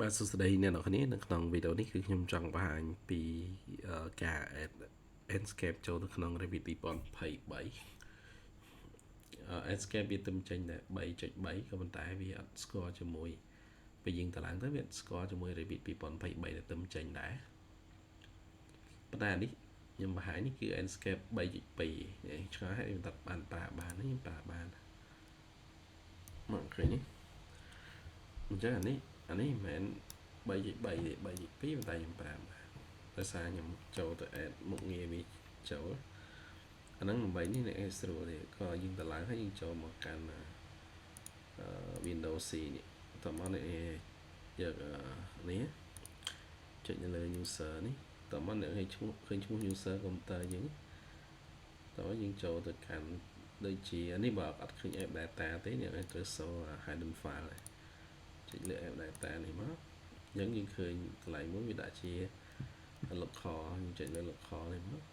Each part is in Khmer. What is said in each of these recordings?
បាទសួស្តីអ្នកនរគ្នានៅក្នុងវីដេអូនេះគឺខ្ញុំចង់បង្ហាញពីការ add Enscape ចូលទៅក្នុង Revit 2023 Enscape វាទំចេញតែ 3.3 ក៏ប៉ុន្តែវាអត់ស្គាល់ជាមួយពេលយើងតឡើងទៅវាស្គាល់ជាមួយ Revit 2023ដែលទំចេញដែរប៉ុន្តែនេះខ្ញុំបង្ហាញនេះគឺ Enscape 3.2 ឆ្ងាយហើយខ្ញុំបានប្រើបានខ្ញុំប្រើបានមកឃើញនេះអញ្ចឹងអានេះមិនមែន3.3ទេ3.2ប៉ុន្តែខ្ញុំប្រើបានដោយសារខ្ញុំចូលទៅ add មុខងារវាចូលអាហ្នឹងដើម្បីនេះអ្នកឯងស្រួលទេក៏យើងទៅឡើងហើយយើងចូលមកកាន់ Windows C នេះតោះមកនេះយកនេះចុចនៅលើ user នេះតោះមកអ្នកឲ្យឈ្មោះឃើញឈ្មោះ user computer យើងតោះយើងចូលទៅកាន់ដូចជានេះបើអត់ឃើញ app data ទេអ្នកឲ្យត្រូវសូ hidden file ចុចលើ app data នេះមកយើងឃើញកន្លែងមួយវាដាក់ជា local យើងចុចលើ local នេះមក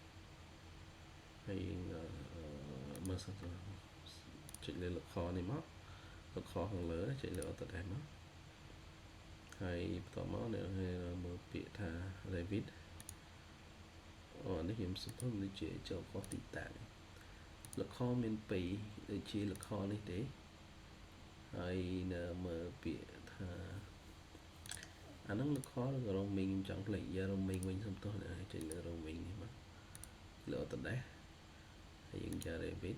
ហើយមើលសិនទៅចុចលើ local នេះមក local ខាងលើចុចលើ Autodesk មកហើយបន្តមកអ្នកមើលពាក្យថា Revit នេះខ្ញុំសំខាន់ដូចជាចូលខុសទីតាំង local មាន2ដូចជា local នេះទេហើយនៅមើលពាក្យថាអាហ្នឹង local ឬ roaming ខ្ញុំចង់ផ្លេចយក roaming វិញសំទោសចុចលើ roaming នេះមកលើ Autodesk ហើយយើងចា Revit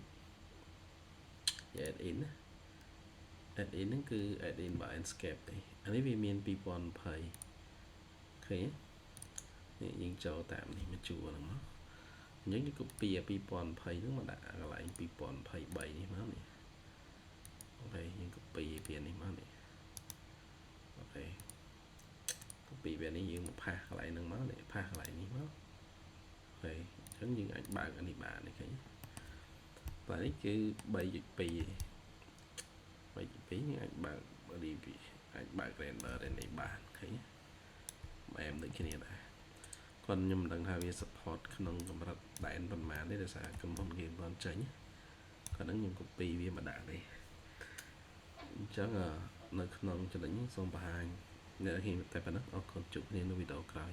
add in add in ហ្នឹងគឺ add in by Enscape ទេអានេះវាមាន2020ឃើញនេះយើងចូលតាមនេះមកជួរហ្នឹងមកអញ្ចឹងយើង copy 2020ហ្នឹងមកដាក់កន្លែង2023នេះមកនេះអូខេយើង copy វានេះមកនេះអូខេ copy វានេះយើងមកផាសកន្លែងហ្នឹងមកនេះផាសកន្លែងនេះមកអូខេអញ្ចឹងយើងអាចបើកអានេះបាននេះឃើញបាទនេះគឺ 3.2 យើងអាចបើក review អាចបើក render នេះបានឃើញបែបដូចគ្នាដែរគាត់ខ្ញុំមិនដឹងថាវា support ក្នុងកម្រិតដែនប៉ុន្មានទេដោយសារកំហុសគេមិនចេញគាត់នឹងខ្ញុំ copy វាមកដាក់នេះអញ្ចឹងនៅក្នុងចំណុចនេះសូមបង្ហាញអ្នកហ៊ានតែប៉ុណ្ណឹងអរគុណជួបគ្នានៅវីដេអូក្រោយ